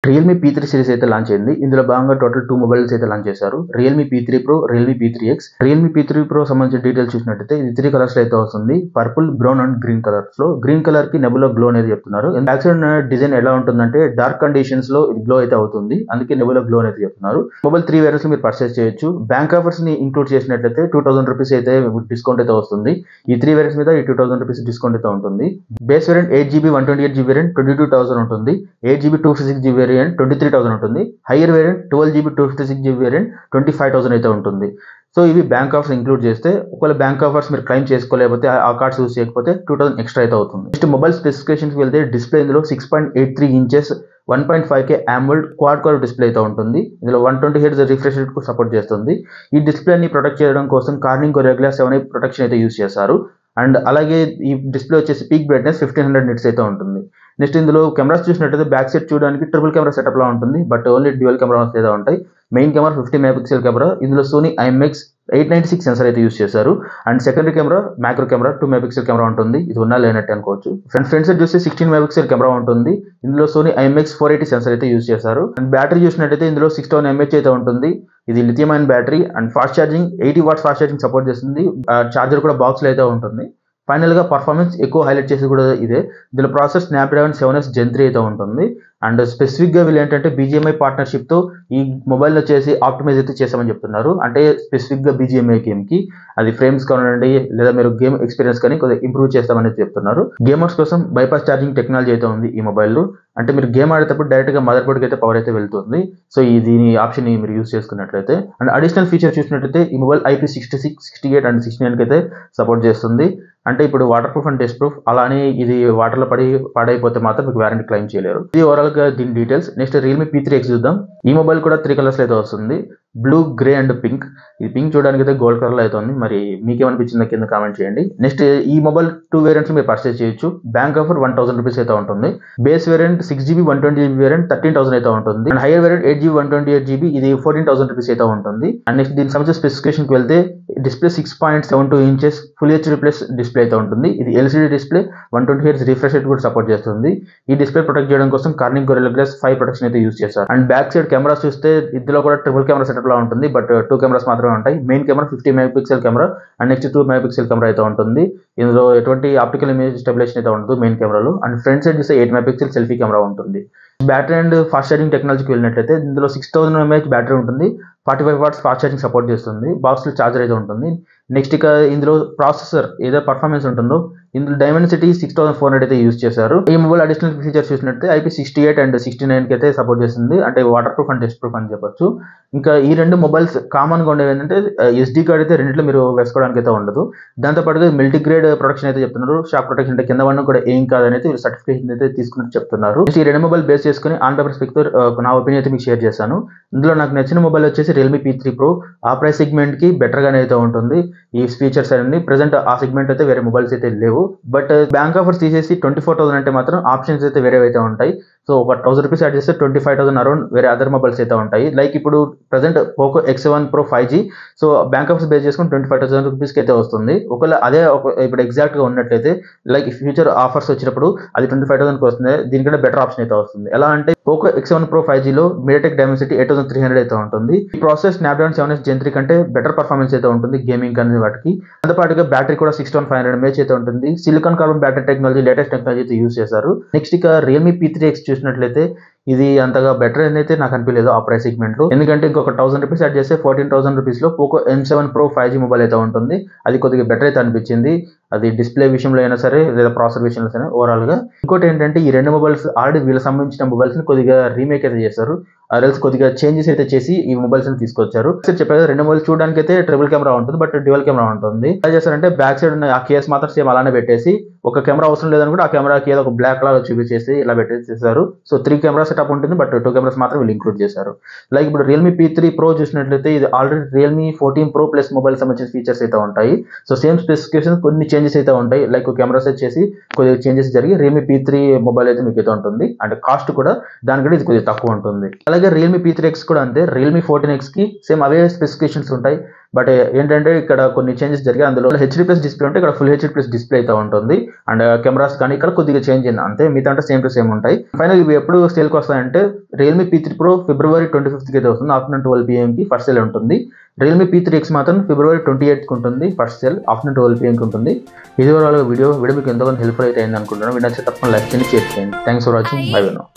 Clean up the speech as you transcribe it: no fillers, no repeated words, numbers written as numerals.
Realme పీ3 series అయితే launch అయింది. ఇందులో భాగంగా టోటల్ 2 మొబైల్స్ అయితే లాంచ్ చేశారు. Realme పీ3 pro, Realme పీ3 X. Realme పీ3 pro సంబంధించిన డీటెయిల్స్ చూసినట్టయితే ఇది 3 కలర్స్‌లో అయితే వస్తుంది. పర్పుల్, బ్రౌన్ అండ్ గ్రీన్ కలర్స్‌లో. గ్రీన్ కలర్‌కి నెబులా గ్లో అనేది చెప్తున్నారు. బ్యాక్ సైడ్ ఉన్న డిజైన్ ఎలా ఉంటుందంటే డార్క్ కండిషన్స్‌లో ఇది గ్లో అయితే అవుతుంది. అందుకే నెబులా గ్లో అనేది చెప్తున్నారు. మొబైల్ 3 వేరియంట్స్‌లో మీరు పర్చేస్ చేయొచ్చు. బ్యాంక్ ఆఫర్స్‌ని ఇంక్లూడ్ చేసినట్లయితే రూ. 2000 అయితే డిస్కౌంట్ అయితే వస్తుంది. ఈ 3 వేరియంట్స్ మీద ఈ రూ. 2000 డిస్కౌంట్ అయితే ఉంటుంది. Base variant 8GB 128GB variant 22,000 ఉంటుంది. 8GB 256GB వేరియంట్ 23,000 ఉంటుంది. Hire variant 12GB 256GB variant 25,000 అయితే ఉంటుంది. సో ఇవి బ్యాంక్ ఆఫర్స్ ఇంక్లూడ్ చేస్తే, ఒకవేళ బ్యాంక్ ఆఫర్స్ మీరు క్లైమ్ చేసుకోలేకపోతే ఆ కార్డ్స్ యూస్ చేయకపోతే 2000 ఎక్స్ట్రా అయితే అవుతుంది. నెక్స్ట్ మొబైల్ స్పెసిఫికేషన్స్కి వెళ్తే డిస్ప్లే ఇందులో 6.83 inches 1.5K AMOLED quad core display అయితే ఉంటుంది. ఇందులో 120Hz రిఫ్రెష్ రేట్ సపోర్ట్ చేస్తుంది. ఈ డిస్ప్లేని ప్రొటెక్ట్ చేయడం కోసం కార్నింగ్ గొరిల్లా 7 ప్రొటెక్షన్ అయితే యూస్ చేశారు. అండ్ అలాగే ఈ డిస్ప్లే వచ్చేసి పీక్ బ్రైట్నెస్ 1500 నిట్స్ అయితే ఉంటుంది. నెక్స్ట్ ఇందులో కెమెరాస్ చూసినట్టయితే బ్యాక్ సైడ్ చూడడానికి ట్రిపుల్ కెమెరా సెటప్ లా ఉంటుంది. బట్ ఓన్లీ డ్యూయల్ కెమెరాస్ అయితే ఉంటాయి. Main camera 50 megapixel camera. ఇందులో సోనీ IMX 896 సెన్సర్ అయితే యూస్ చేశారు. And secondary camera macro camera 2 megapixel camera ఉంటుంది. ఇది ఉన్నా లేనట్టు అనుకోవచ్చు. ఫ్రంట్ సైడ్ చూస్తే 16 మెగాపిక్సెల్ కెమెరా ఉంటుంది. ఇందులో సోనీ IMX 480 సెన్సర్ అయితే యూస్ చేశారు. అండ్ బ్యాటరీ చూసినట్టయితే ఇందులో 6000 mAh అయితే ఉంటుంది. ఇది lithium ion battery and fast charging 80 watts fast charging support చేస్తుంది. చార్జర్ కూడా బాక్స్ లో అయితే ఉంటుంది. ఫైనల్ గా పర్ఫార్మెన్స్ ఎక్కువ హైలైట్ చేసి కూడా ఇదే. దీనిలో ప్రాసెస్ స్నాప్డ్రాగన్ 7S Gen 3 అయితే ఉంటుంది. అండ్ స్పెసిఫిక్ గా వీళ్ళు ఏంటంటే BGMI పార్ట్నర్షిప్ తో ఈ మొబైల్ వచ్చేసి ఆప్టిమైజ్ అయితే చేసామని చెప్తున్నారు. అంటే స్పెసిఫిక్ గా BGMI గేమ్ కి అది ఫ్రేమ్స్ కానివ్వండి లేదా మీరు గేమ్ ఎక్స్పీరియన్స్ కానీ కొద్దిగా ఇంప్రూవ్ చేస్తామని చెప్తున్నారు. గేమర్స్ కోసం బైపాస్ ఛార్జింగ్ టెక్నాలజీ అయితే ఉంది ఈ మొబైల్లో. అంటే మీరు గేమ్ ఆడేటప్పుడు డైరెక్ట్ గా మదర్ బోర్డ్ కి అయితే పవర్ అయితే వెళ్తుంది. సో దీని ఆప్షన్ ని మీరు యూస్ చేసుకున్నట్లయితే. అండ్ అడిషనల్ ఫీచర్ చూసినట్లయితే ఈ మొబైల్ IP66, 68 అండ్ 69 కి అయితే సపోర్ట్ చేస్తుంది. అంటే ఇప్పుడు water proof and dust proof. అలానే ఇది వాటర్ లో పాడైపోతే మాత్రం మీకు వారంటీ క్లెయిమ్ చేయలేరు. ఇది ఓవరాల్ గా దీని డీటెయిల్స్. నెక్స్ట్ రియల్మీ పీ3 ఎక్స్ చూద్దాం. ఈ మొబైల్ కూడా 3 కలర్స్ అయితే వస్తుంది. Blue, grey and pink. ఇది పింక్ చూడడానికి అయితే గోల్డ్ కలర్ లో అయితే ఉంది. మరి మీకేమనిపించిందో కింద కామెంట్ చేయండి. నెక్స్ట్ ఈ మొబైల్ 2 వేరియంట్స్ మీరు పర్చేస్ చేయొచ్చు. బ్యాంక్ ఆఫర్ ₹1000 అయితే ఉంటుంది. Base variant 6GB 128GB variant 13,000 అయితే ఉంటుంది. And higher variant 8GB 128GB ఇది ₹14,000 అయితే ఉంటుంది. అండ్ నెక్స్ట్ దీనికి సంబంధించిన స్పెసిఫికేషన్ కి వెళ్తే display 6.72 inches full HD plus display అయితే ఉంటుంది. ఇది LCD display 120Hz refresh rate కూడా సపోర్ట్ చేస్తుంది. ఈ డిస్ప్లే ప్రొటెక్ట్ చేయడం కోసం కార్నింగ్ గొరిల్లా గ్లాస్ 5 ప్రొటెక్షన్ అయితే యూస్ చేశారు. అండ్ బ్యాక్ సైడ్ కెమెరాస్ చూస్తే ఇందులో కూడా ట్రిపుల్ కెమెరా సెటప్ లా ఉంటుంది. బట్ 2 కెమెరాస్ మాత్రమే ఉంటాయి. Main camera 50 megapixel camera and next 2 megapixel camera అయితే ఉంటుంది. ఇందులో ఎటువంటి ఆప్టికల్ ఇమేజ్ స్టెబిలైజేషన్ అయితే ఉండదు మెయిన్ కెమెరాలో. అండ్ ఫ్రంట్ సైడ్ చూస్తే 8 మెగాపిక్సెల్ సెల్ఫీ కెమెరా ఉంటుంది. బ్యాటరీ అండ్ ఫాస్ట్ ఛార్జింగ్ టెక్నాలజీకి వెళ్ళినట్లయితే ఇందులో 6000 mAh బ్యాటరీ ఉంటుంది. 45 వాట్స్ ఫాస్ట్ ఛార్జింగ్ సపోర్ట్ చేస్తుంది. బాక్స్ లో చార్జర్ అయితే ఉంటుంది. నెక్స్ట్ ఇక ఇందులో ప్రాసెసర్ ఏదో పర్ఫార్మెన్స్ ఉంటుందో ఇందులో డైమెన్సిటీ 6400 అయితే యూస్ చేశారు. ఈ మొబైల్ అడిషనల్ ఫీచర్స్ చూసినట్టే IP68 అండ్ 69 కి అయితే సపోర్ట్ చేస్తుంది. అంటే water proof and dust proof అని చెప్పొచ్చు. ఇంకా ఈ రెండు మొబైల్స్ కామన్ గా ఉండేవి ఏంటంటే SD కార్డ్ అయితే రెండిట్లో మీరు వేసుకోవడానికి అయితే ఉండదు. దాంతో పాటుగా మల్టీగ్రేడ్ ప్రొటెక్షన్ అయితే చెప్తున్నారు. షాక్ ప్రొటెక్షన్ అంటే కింద వన్ కూడా ఏం కాదని అయితే సర్టిఫికేషన్ అయితే తీసుకున్నట్టు చెప్తున్నారు. ఈ రెండు మొబైల్ బేస్ చేసుకుని ఆన్ పేపర్ స్పెక్టర్ నా ఒపీనియన్ అయితే మీకు షేర్ చేశాను. ఇందులో నాకు నచ్చిన మొబైల్ వచ్చేసి రియల్మీ పీ3 ప్రో. ఆ ప్రైస్ సెగ్మెంట్ కి బెటర్ గానే అయితే ఉంటుంది. ఈ ఫీచర్స్ అన్ని ప్రెసెంట్ ఆ సెగ్మెంట్ అయితే వేరే మొబైల్స్ అయితే లేవు. బట్ బ్యాంక్ ఆఫర్స్ తీసేసి 24,000 అంటే మాత్రం ఆప్షన్స్ అయితే వేరే అయితే ఉంటాయి. సో ఒక ₹1000 యాడ్ చేస్తే 25,000 అరౌండ్ వేరే అదర్ మొబైల్స్ అయితే ఉంటాయి. లైక్ ఇప్పుడు present Poco X7 Pro 5G. So bank offers base చేసుకుని ₹25,000 కి అయితే వస్తుంది. ఒకవేళ అదే ఇప్పుడు ఎగ్జాక్ట్ గా ఉన్నట్లయితే లైక్ ఫ్యూచర్ ఆఫర్స్ వచ్చినప్పుడు అది 25,000 కి వస్తుంది. దీనికంటే బెటర్ ఆప్షన్ అయితే వస్తుంది. ఎలా అంటే పోకో X7 Pro 5G లో MediaTek Dimensity 8300 అయితే ఉంటుంది. ఈ ప్రాసెస్ స్నాప్డ్రాగన్ 7S Gen 3 కంటే బెటర్ పర్ఫార్మెన్స్ అయితే ఉంటుంది గేమింగ్ కానీ వాటికి. దాంతోపాటుగా బ్యాటరీ కూడా 6500 mAh అయితే ఉంటుంది. Silicon carbon battery technology latest technology అయితే యూస్ చేశారు. నెక్స్ట్ ఇక రియల్మీ పీ3X చూసినట్లయితే ఇది అంతగా బెటర్ అయితే నాకు అనిపించలేదు ఆ ప్రైస్ సెగ్మెంట్ లో. ఎందుకంటే ఇంకొక ₹1000 యాడ్ చేస్తే ₹14,000 లో Poco M7 Pro 5G mobile అయితే ఉంటుంది. అది కొద్దిగా బెటర్ అయితే అనిపించింది. అది డిస్ప్లే విషయంలో అయినా సరే లేదా ప్రాసెసర్ విషయంలో సరే ఓవరాల్ గా. ఇంకోటి ఏంటంటే ఈ రెండు మొబైల్స్ ఆల్రెడీ వీళ్ళకి సంబంధించిన మొబైల్స్ ని కొద్దిగా రీమేక్ అయితే చేశారు. ఆర్ఎల్స్ కొద్దిగా చేంజెస్ అయితే చేసి ఈ మొబైల్స్ ని తీసుకొచ్చారు. చెప్పారు రెండు మొబైల్ చూడడానికి అయితే ట్రిపుల్ కెమెరా ఉంటుంది. బట్ డ్యూయల్ కెమెరా ఉంటుంది. ఎలా చేస్తారంటే బ్యాక్ సైడ్ ఉన్న ఆ కేస్ మాత్రం సేమ్ అలానే పెట్టేసి ఒక కెమెరా అవసరం లేదని కూడా ఆ కెమెరాకి ఏదో ఒక బ్లాక్ లాగా చూపించేసి ఇలా పెట్టేసేసారు. సో 3 కెమెరా సెటప్ ఉంటుంది. బట్ 2 కెమెరాస్ మాత్రం వీళ్ళు ఇంక్లూడ్ చేశారు. లైక్ ఇప్పుడు రియల్మీ పీ3 ప్రో చూసినట్లయితే ఇది already Realme 14 pro plus mobile సంబంధించిన ఫీచర్స్ అయితే ఉంటాయి. సో సేమ్ స్పెసిఫికేషన్ కొన్ని చేంజెస్ అయితే ఉంటాయి. లైక్ కెమెరాస్ వచ్చేసి కొద్దిగా చేంజెస్ జరిగి రియల్మీ పీ3 మొబైల్ అయితే మీకు అయితే ఉంటుంది. అండ్ కాస్ట్ కూడా దానికంటే ఇది కొద్దిగా తక్కువ ఉంటుంది. అలాగే రియల్మీ పీ3X కూడా అంతే. రియల్మీ 14X కి సేమ్ అవే స్పెసిఫికేషన్స్ ఉంటాయి. బట్ ఏంటంటే ఇక్కడ కొన్ని చేంజెస్ జరిగాయి. అందులో హెచ్డీ ప్లస్ డిస్ప్లే ఉంటే ఇక్కడ ఫుల్ హెచ్డీ ప్లస్ డిస్ప్లే అయితే ఉంటుంది. అండ్ కెమెరాస్ కానీ ఇక్కడ కొద్దిగా చేంజ్ అయింది అంతే, మిగతా అంటే సేమ్ టు సేమ్ ఉంటాయి. ఫైనల్ ఇవి ఎప్పుడు సేల్కి వస్తాయంటే Realme P3 Pro February 25th అయితే వస్తుంది. ఆఫ్టర్నూన్ 12 PM కి ఫస్ట్ సేల్ ఉంటుంది. రియల్మీ P3X మాత్రం February 28th ఉంటుంది ఫస్ట్ సేల్, ఆఫ్టర్నూన్ 12 PM కి ఉంటుంది. ఇది వీడియో మీకు ఎంతగానో హెల్ప్ఫుల్ అయితే అయింది అనుకుంటున్నాను. వీడియో నచ్చితే తప్పకుండా లైక్ చేయండి, షేర్ చేయండి. Thanks for watching. By by.